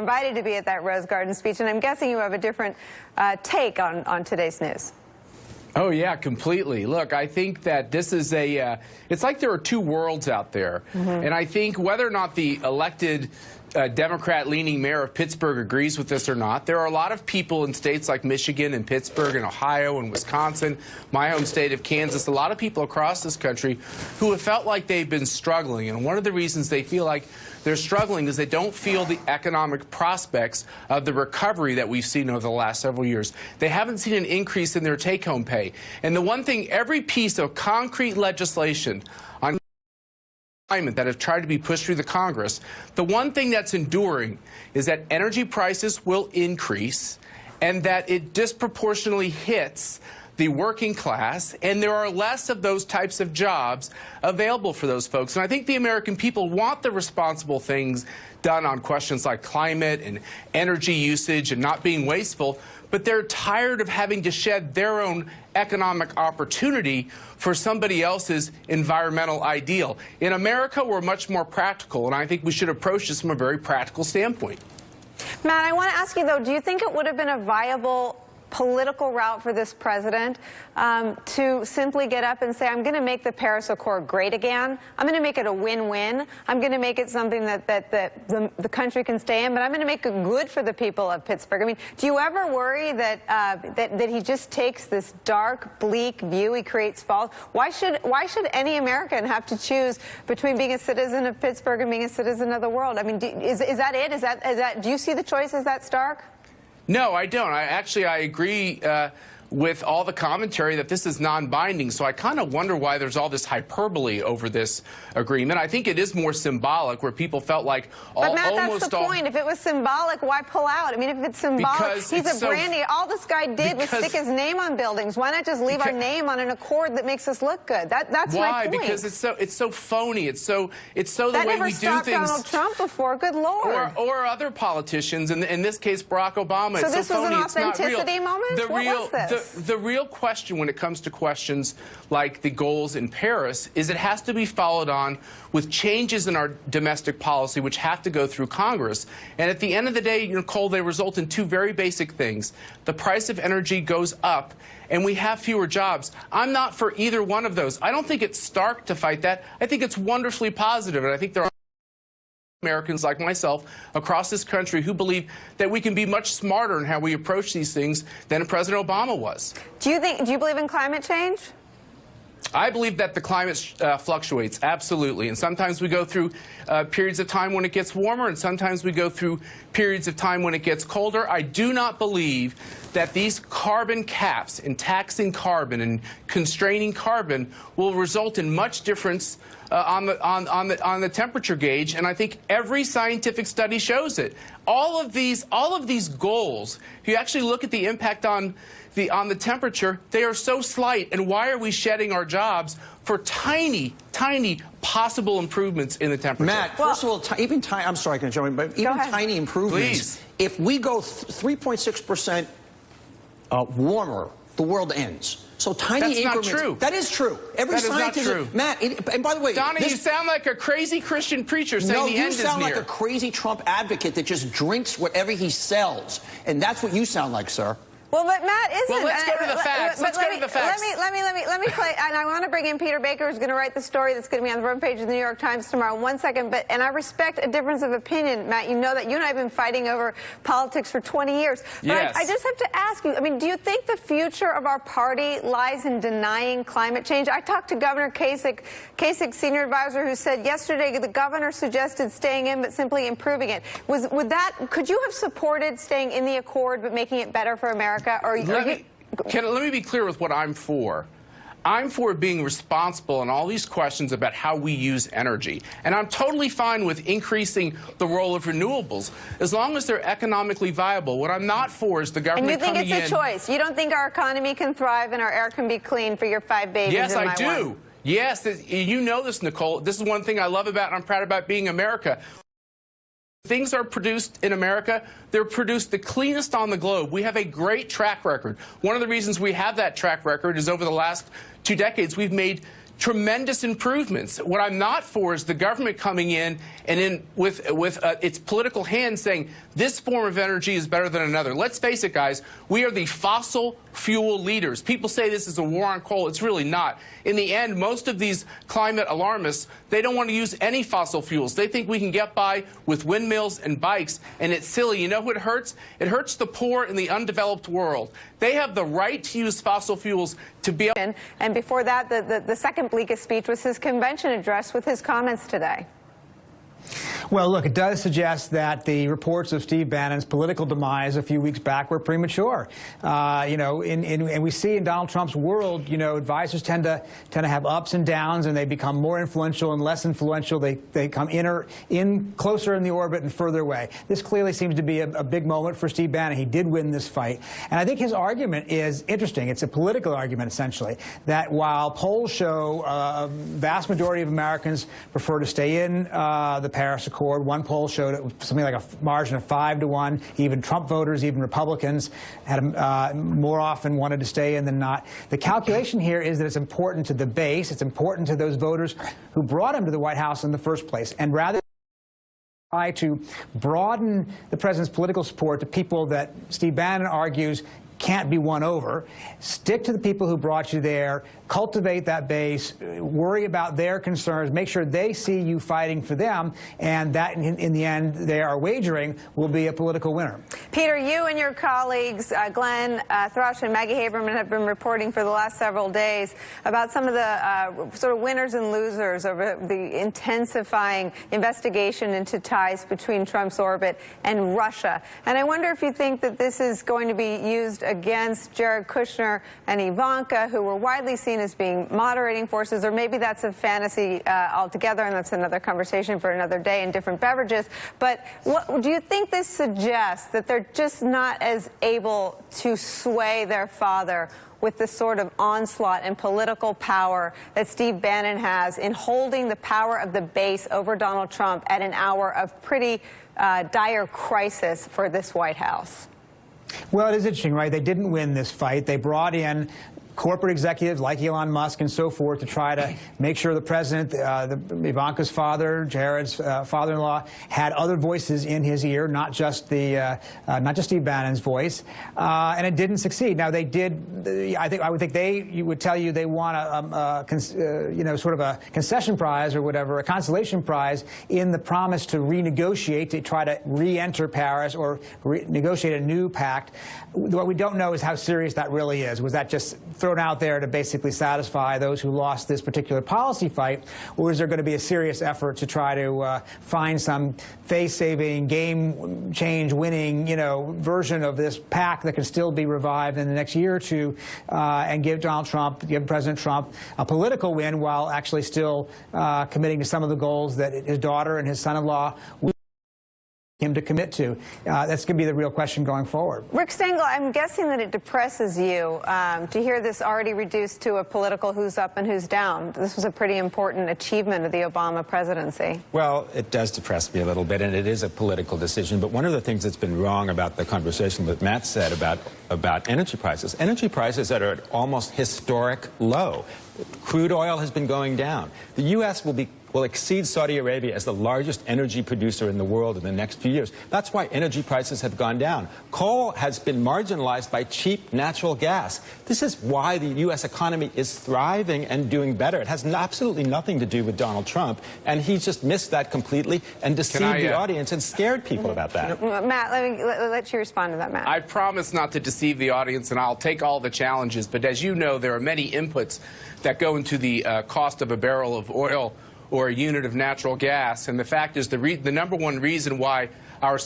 invited to be at that Rose Garden speech, and I'm guessing you have a different take on today's news. Oh, yeah, completely. Look, I think that this is it's like there are two worlds out there. And I think whether or not the elected Democrat-leaning mayor of Pittsburgh agrees with this or not, there are a lot of people in states like Michigan and Pittsburgh and Ohio and Wisconsin, my home state of Kansas, a lot of people across this country who have felt like they've been struggling. And one of the reasons they feel like they're struggling is they don't feel the economic prospects of the recovery that we've seen over the last several years. They haven't seen an increase in their take-home pay. And the one thing, every piece of concrete legislation on that have tried to be pushed through the Congress, the one thing that's enduring is that energy prices will increase and that it disproportionately hits the working class, and there are less of those types of jobs available for those folks. And I think the American people want the responsible things done on questions like climate and energy usage and not being wasteful, but they're tired of having to shed their own economic opportunity for somebody else's environmental ideal. In America, we're much more practical, and I think we should approach this from a very practical standpoint. Matt, I want to ask you, though, do you think it would have been a viable political route for this president to simply get up and say, I'm going to make the Paris Accord great again. I'm going to make it a win-win. I'm going to make it something that the country can stay in, but I'm going to make it good for the people of Pittsburgh. I mean, do you ever worry that that he just takes this dark, bleak view? He creates false. Why should any American have to choose between being a citizen of Pittsburgh and being a citizen of the world? I mean, is that it? Is that do you see the choice as that stark? No, I don't. I agree with all the commentary that this is non-binding, so I kind of wonder why there's all this hyperbole over this agreement. I think it is more symbolic, where people felt like But Matt, that's the point. If it was symbolic, why pull out? I mean, if it's symbolic, he's a brandy. All this guy did was stick his name on buildings. Why not just leave our name on an accord that makes us look good? That's my point. Why? Because it's so phony. It's so the that way we do things. That never stopped Donald Trump before. Good Lord. Or other politicians. In this case, Barack Obama. So it's this so phony. was an authenticity moment? What was this? The real question when it comes to questions like the goals in Paris is it has to be followed on with changes in our domestic policy which have to go through Congress. And at the end of the day, Nicole, they result in two very basic things. The price of energy goes up and we have fewer jobs. I'm not for either one of those. I don't think it's stark to fight that. I think it's wonderfully positive, and I think there are Americans like myself across this country who believe that we can be much smarter in how we approach these things than President Obama was. Do you believe in climate change? I believe that the climate fluctuates, absolutely. And sometimes we go through periods of time when it gets warmer, and sometimes we go through periods of time when it gets colder. I do not believe that these carbon caps and taxing carbon and constraining carbon will result in much difference on the temperature gauge, and I think every scientific study shows it. All of these goals, if you actually look at the impact on the temperature, they are so slight. And why are we shedding our jobs for tiny possible improvements in the temperature? Matt, first of all, even tiny. I'm sorry, I can jump in, but even tiny improvements. Please. If we go 3.6% warmer, the world ends. So tiny increments. That's not true. That is true. Every scientist, is not true. Matt, and by the way, Donna, you sound like a crazy Christian preacher saying the end is near. No, you sound like a crazy Trump advocate that just drinks whatever he sells, and that's what you sound like, sir. Well, but Matt isn't. Well, let's go to the facts. Let's go to the facts. Let me play, and I want to bring in Peter Baker, who's going to write the story that's going to be on the front page of the New York Times tomorrow. 1 second, and I respect a difference of opinion, Matt. You know that you and I have been fighting over politics for 20 years. But yes. I just have to ask you. I mean, do you think the future of our party lies in denying climate change? I talked to Governor Kasich's senior advisor, who said yesterday the governor suggested staying in, but simply improving it. Could you have supported staying in the accord but making it better for America, or let me be clear with what I'm for. I'm for being responsible in all these questions about how we use energy. And I'm totally fine with increasing the role of renewables, as long as they're economically viable. What I'm not for is the government coming in. And you think it's a choice? You don't think our economy can thrive and our air can be clean for your 5 babies Yes, and my I do. one? Yes, you know this, Nicole. This is one thing I love about and I'm proud about being America. Things are produced in America, they're produced the cleanest on the globe. We have a great track record. One of the reasons we have that track record is over the last 2 decades, we've made tremendous improvements. What I'm not for is the government coming in and with its political hand saying this form of energy is better than another. Let's face it, guys, we are the fossil fuel leaders. People say this is a war on coal. It's really not. In the end, most of these climate alarmists, they don't want to use any fossil fuels. They think we can get by with windmills and bikes, and it's silly. You know who it hurts? It hurts the poor in the undeveloped world. They have the right to use fossil fuels to be able. And before that, the second bleakest speech was his convention address with his comments today. Well, look, it does suggest that the reports of Steve Bannon's political demise a few weeks back were premature. And we see in Donald Trump's world, advisors tend to have ups and downs, and they become more influential and less influential. They come closer in the orbit and further away. This clearly seems to be a big moment for Steve Bannon. He did win this fight, and I think his argument is interesting. It's a political argument, essentially, that while polls show a vast majority of Americans prefer to stay in the Paris Accord. One poll showed it was something like a margin of 5-1. Even Trump voters, even Republicans, had more often wanted to stay in than not. The calculation here is that it's important to the base. It's important to those voters who brought him to the White House in the first place. And rather than try to broaden the president's political support to people that Steve Bannon argues can't be won over, stick to the people who brought you there, cultivate that base, worry about their concerns, make sure they see you fighting for them, and that in the end they are wagering will be a political winner. Peter, you and your colleagues, Glenn Thrush and Maggie Haberman, have been reporting for the last several days about some of the sort of winners and losers over the intensifying investigation into ties between Trump's orbit and Russia. And I wonder if you think that this is going to be used against Jared Kushner and Ivanka, who were widely seen as being moderating forces, or maybe that's a fantasy altogether, and that's another conversation for another day in different beverages. But do you think this suggests that they're just not as able to sway their father with the sort of onslaught and political power that Steve Bannon has in holding the power of the base over Donald Trump at an hour of pretty dire crisis for this White House? Well, it is interesting, right? They didn't win this fight. They brought in corporate executives like Elon Musk and so forth to try to make sure the president, Ivanka's father, Jared's father-in-law, had other voices in his ear, not just Steve Bannon's voice, and it didn't succeed. Now they did. I would think you would tell you they won sort of a concession prize or whatever, a consolation prize in the promise to renegotiate, to try to re-enter Paris or negotiate a new pact. What we don't know is how serious that really is. Was that just thrown out there to basically satisfy those who lost this particular policy fight, or is there going to be a serious effort to try to find some face-saving, game-change-winning, version of this pact that can still be revived in the next year or two, and give President Trump a political win while actually still committing to some of the goals that his daughter and his son-in-law him to commit to? That's going to be the real question going forward. Rick Stengel, I'm guessing that it depresses you to hear this already reduced to a political who's up and who's down. This was a pretty important achievement of the Obama presidency. Well, it does depress me a little bit, and it is a political decision. But one of the things that's been wrong about the conversation that Matt said about energy prices that are at almost historic low. Crude oil has been going down. The U.S. will exceed Saudi Arabia as the largest energy producer in the world in the next few years. That's why energy prices have gone down. Coal has been marginalized by cheap natural gas. This is why the U.S. economy is thriving and doing better. It has absolutely nothing to do with Donald Trump, and he's just missed that completely and deceived the audience and scared people about that. Matt, let you respond to that, Matt. I promise not to deceive the audience, and I'll take all the challenges. But as you know, there are many inputs that go into the cost of a barrel of oil or a unit of natural gas. And the fact is the number one reason why our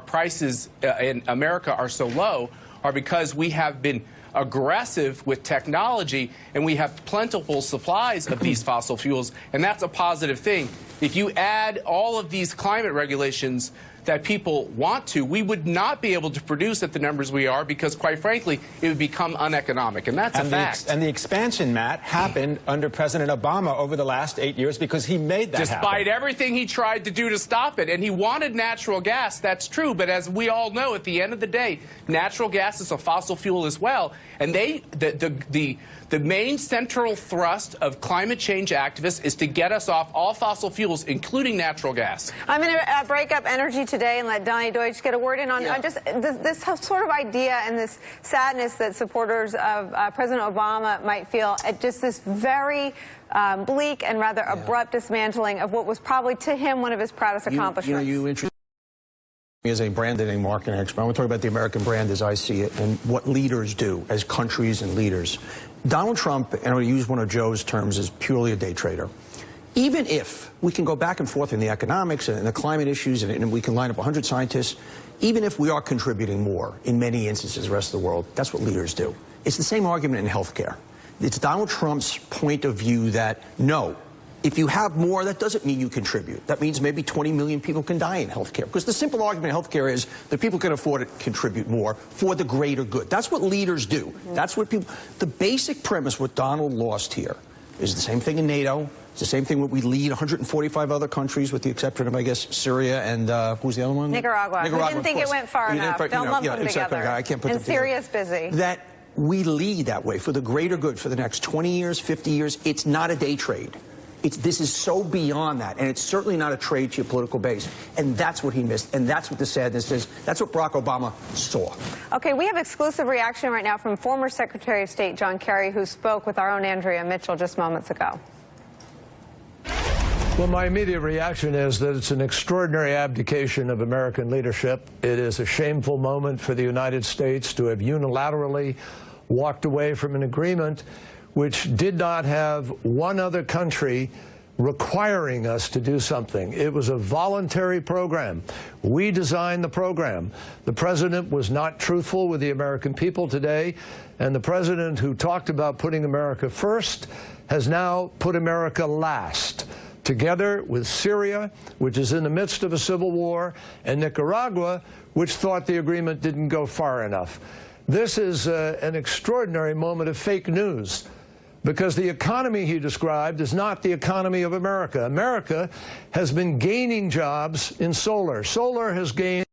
prices in America are so low are because we have been aggressive with technology and we have plentiful supplies of these fossil fuels, and that's a positive thing. If you add all of these climate regulations that people want to, we would not be able to produce at the numbers we are because, quite frankly, it would become uneconomic. And that's a fact. And the expansion, Matt, happened under President Obama over the last 8 years because he made that happen. Despite everything he tried to do to stop it. And he wanted natural gas, that's true. But as we all know, at the end of the day, natural gas is a fossil fuel as well. And the main central thrust of climate change activists is to get us off all fossil fuels, including natural gas. I'm going to break up energy today and let Donny Deutsch get a word in on just this sort of idea and this sadness that supporters of President Obama might feel at just this very bleak and rather abrupt dismantling of what was probably to him one of his proudest accomplishments. You introduced me as a branding and marketing expert. I want to talk about the American brand as I see it and what leaders do as countries and leaders. Donald Trump, and I'm going to use one of Joe's terms, is purely a day trader. Even if we can go back and forth in the economics and the climate issues, and we can line up 100 scientists, even if we are contributing more in many instances, the rest of the world, that's what leaders do. It's the same argument in healthcare. It's Donald Trump's point of view that, no, if you have more, that doesn't mean you contribute. That means maybe 20 million people can die in healthcare. Because the simple argument in healthcare is that people can afford to contribute more for the greater good. That's what leaders do. That's what people... The basic premise, what Donald lost here, is the same thing in NATO. It's the same thing when we lead 145 other countries, with the exception of, I guess, Syria and who's the other one? Nicaragua. We didn't think it went far enough. Don't lump them together. I can't put and them Syria's together. busy. That we lead that way for the greater good for the next 20 years, 50 years. It's not a day trade. This is so beyond that, and it's certainly not a trade to your political base. And that's what he missed, and that's what the sadness is. That's what Barack Obama saw. Okay, we have exclusive reaction right now from former Secretary of State John Kerry, who spoke with our own Andrea Mitchell just moments ago. Well, my immediate reaction is that it's an extraordinary abdication of American leadership. It is a shameful moment for the United States to have unilaterally walked away from an agreement which did not have one other country requiring us to do something. It was a voluntary program. We designed the program. The president was not truthful with the American people today, and the president who talked about putting America first has now put America last, together with Syria, which is in the midst of a civil war, and Nicaragua, which thought the agreement didn't go far enough. This is an extraordinary moment of fake news, because the economy he described is not the economy of America. America has been gaining jobs in solar. Solar has gained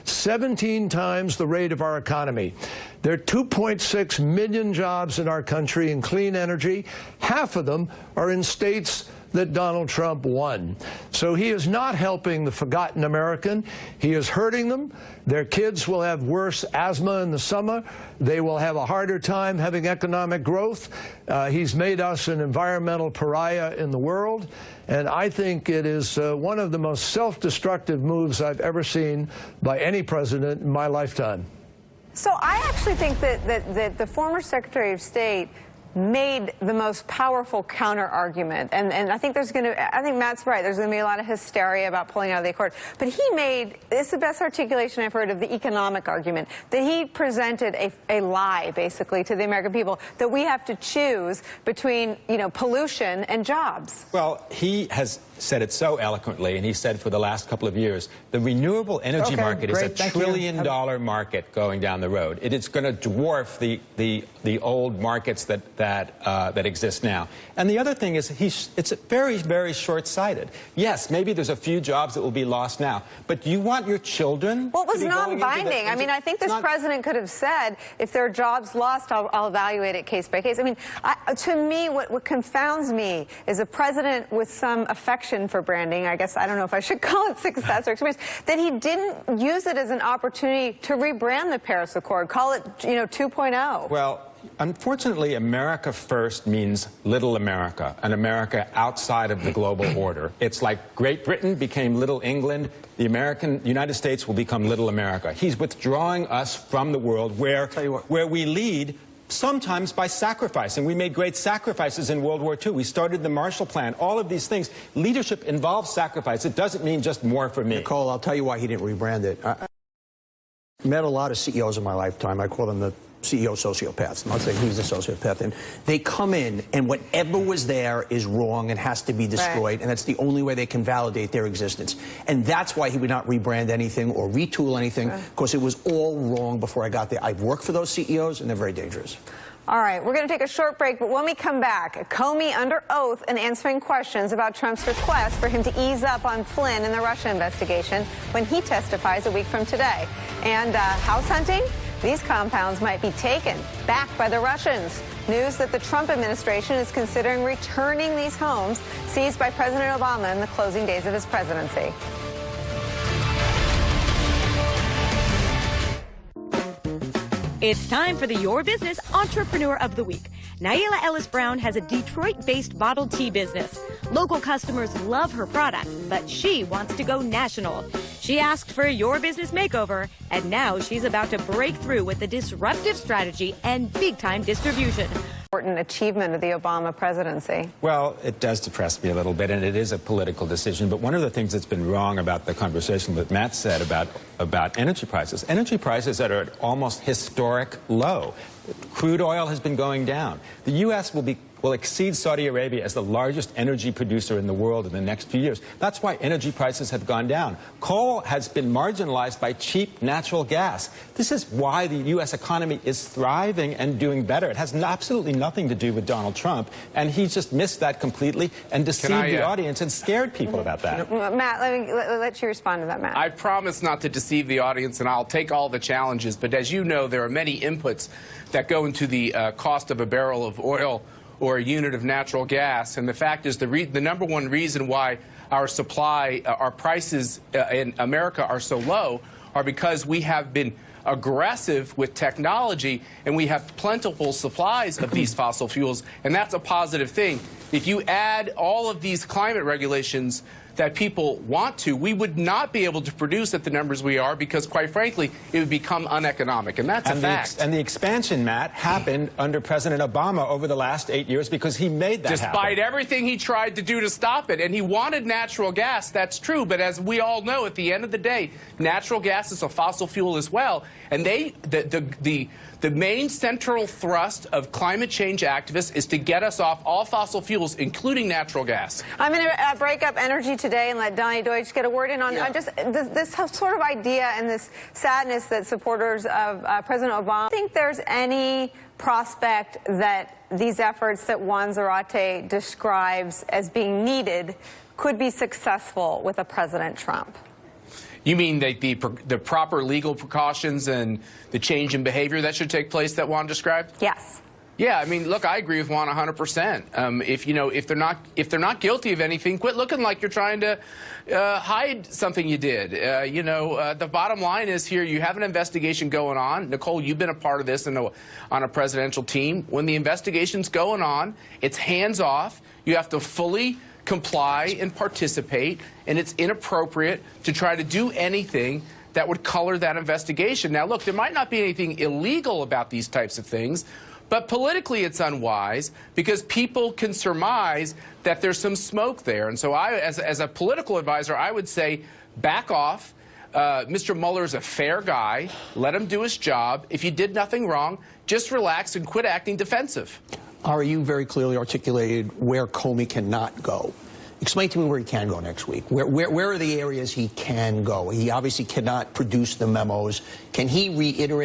17 times the rate of our economy. There are 2.6 million jobs in our country in clean energy. Half of them are in states that Donald Trump won. So he is not helping the forgotten American. He is hurting them. Their kids will have worse asthma in the summer. They will have a harder time having economic growth. He's made us an environmental pariah in the world. And I think it is one of the most self-destructive moves I've ever seen by any president in my lifetime. So I actually think that the former Secretary of State made the most powerful counter-argument. And I think I think Matt's right, there's going to be a lot of hysteria about pulling out of the accord. But he made, it's the best articulation I've heard of the economic argument, that he presented a lie, basically, to the American people, that we have to choose between, pollution and jobs. Well, he has said it so eloquently, and he said for the last couple of years, the renewable energy market is a $1 trillion market going down the road. It is going to dwarf the old markets that exist now. And the other thing is, it's very, very short-sighted. Yes, maybe there's a few jobs that will be lost now, but you want your children Well, it was to be non-binding. I mean, I think this president could have said, if there are jobs lost, I'll evaluate it case by case. I mean, to me, what confounds me is a president with some affection for branding, I guess, I don't know if I should call it success or experience, that he didn't use it as an opportunity to rebrand the Paris Accord, call it, 2.0. Well, unfortunately, America first means little America, an America outside of the global order. It's like Great Britain became Little England. The United States will become Little America. He's withdrawing us from the world where we lead, sometimes by sacrificing. We made great sacrifices in World War II. We started the Marshall Plan. All of these things. Leadership involves sacrifice. It doesn't mean just more for me. Nicole, I'll tell you why he didn't rebrand it. I met a lot of CEOs in my lifetime. I call them the CEO sociopaths. I'm not saying he's a sociopath. And they come in, and whatever was there is wrong and has to be destroyed. Right. And that's the only way they can validate their existence. And that's why he would not rebrand anything or retool anything, because it was all wrong before I got there. I've worked for those CEOs, and they're very dangerous. All right, we're going to take a short break, but when we come back, Comey under oath and answering questions about Trump's request for him to ease up on Flynn in the Russia investigation when he testifies a week from today. And house hunting? These compounds might be taken back by the Russians. News that the Trump administration is considering returning these homes seized by President Obama in the closing days of his presidency. It's time for the Your Business Entrepreneur of the Week. Naila Ellis-Brown has a Detroit-based bottled tea business. Local customers love her product, but she wants to go national. She asked for a Your Business makeover, and now she's about to break through with a disruptive strategy and big-time distribution. Important achievement of the Obama presidency. Well, it does depress me a little bit, and it is a political decision. But one of the things that's been wrong about the conversation that Matt said about energy prices that are at almost historic low. Crude oil has been going down. The U.S. will exceed Saudi Arabia as the largest energy producer in the world in the next few years. That's why energy prices have gone down. Coal has been marginalized by cheap natural gas. This is why the U.S. economy is thriving and doing better. It has absolutely nothing to do with Donald Trump, and he just missed that completely and deceived the audience and scared people about that. Matt, let you respond to that, Matt. I promise not to deceive the audience, and I'll take all the challenges. But as you know, there are many inputs that go into the cost of a barrel of oil or a unit of natural gas. And the fact is, the number one reason why our supply, our prices in America are so low are because we have been aggressive with technology, and we have plentiful supplies of these fossil fuels, and that's a positive thing. If you add all of these climate regulations that people want to, we would not be able to produce at the numbers we are, because, quite frankly, it would become uneconomic, and that's a fact. And the expansion, Matt, happened under President Obama over the last 8 years because he made that happen. Despite everything he tried to do to stop it, and he wanted natural gas, that's true, but as we all know, at the end of the day, natural gas is a fossil fuel as well, and the main central thrust of climate change activists is to get us off all fossil fuels, including natural gas. I'm going to break up energy today and let Donnie Deutsch get a word in on just this sort of idea and this sadness that supporters of President Obama. Do you think there's any prospect that these efforts that Juan Zarate describes as being needed could be successful with a President Trump? You mean the proper legal precautions and the change in behavior that should take place that Juan described? Yes. Yeah, I mean, look, I agree with Juan 100%. If they're not guilty of anything, quit looking like you're trying to hide something you did. The bottom line is here: you have an investigation going on. Nicole, you've been a part of this on a presidential team. When the investigation's going on, it's hands off. You have to fully comply and participate, and it's inappropriate to try to do anything that would color that investigation. Now, look, there might not be anything illegal about these types of things, but politically it's unwise because people can surmise that there's some smoke there. And so I, as a political advisor, I would say back off. Mr. Mueller is a fair guy. Let him do his job. If you did nothing wrong, just relax and quit acting defensive. Ari, you very clearly articulated where Comey cannot go. Explain to me where he can go next week. Where are the areas he can go? He obviously cannot produce the memos. Can he reiterate